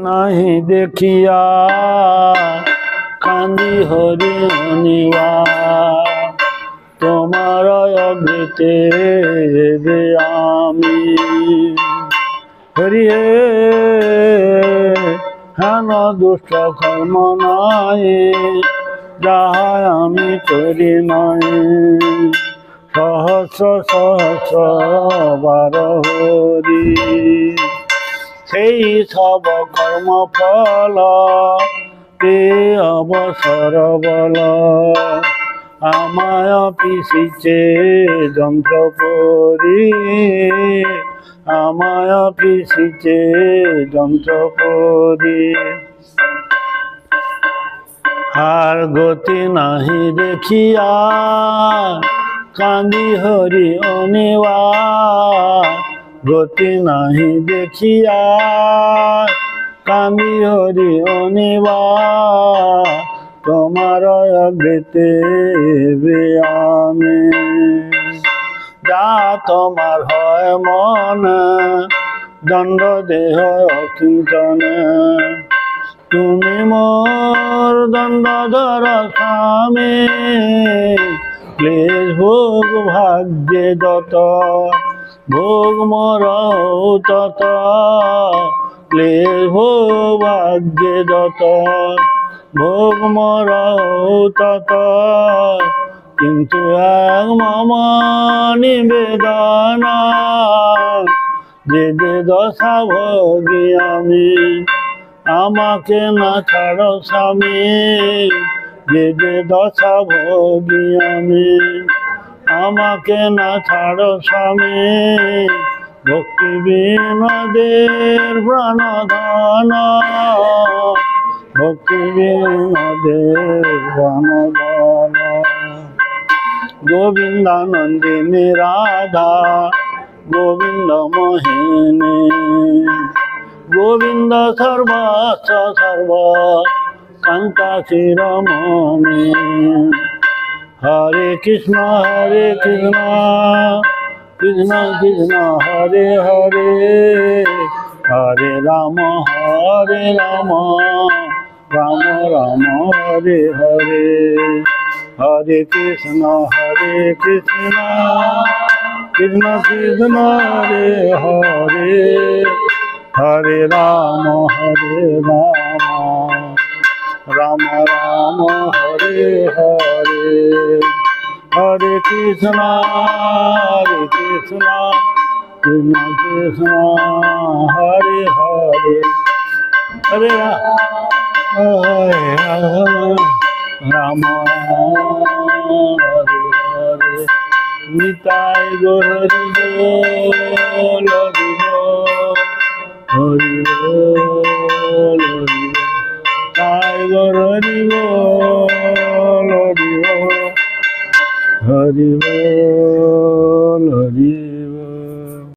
নাহি দেখিয়া কান্দি হরি অনিবা তোমার অগ্রিতে রে আমি হরি হে হেন দুষ্ট কর্ম নাই যাহা আমি করি নাই সহস্র সহস্র বার হরি সেই সব কর্ম ফল তে অবসর বল আমায় পিছিছে যন্ত্র পরি আমায় পিছিছে যন্ত্র পরি আর গতি নাহি দেখিয়া কান্দি হরি অনিবা গতি নাহি দেখিয়া কান্দি হরি অনিবা তোমার অগ্রিতে আমি যা তোমার হয় মনে দণ্ড দেহ অকিঞ্চনে তুমি মোর দণ্ডধর স্বামী ক্লেশ ভোগ ভাগ্যে যত ভোগ মোর তত ক্লেশ ভোগ ভাগ্যে যত ভোগ মোর তত কিন্তু এক মম নিবেদন যে যে দশা ভোগী আমি আমাকে না ছাড়ো স্বামী যে যে দশা ভোগী আমি আমাকে না ছাড়ো স্বামী ভক্তি বিনোদের প্রাণধন ভক্তি বিনোদের প্রাণধন গোবিন্দানন্দিনী রাধা গোবিন্দ মোহিনী গোবিন্দ সর্বস্ব সর্ব কান্তা শিরোমণি হরে কৃষ্ণ কৃষ্ণ কৃষ্ণ হরে হরে হরে রাম রাম রাম হরে হরে হরে কৃষ্ণ কৃষ্ণ কৃষ্ণ হরে হরে হরে রাম রাম রাম হরে হরে হরে কৃষ্ণ কৃষ্ণ কৃষ্ণ হরে হরে হরে রাম হরে হরে নিতাই গৌর হরি বল হরি বল নিতাই গৌর হরি বল হরি বল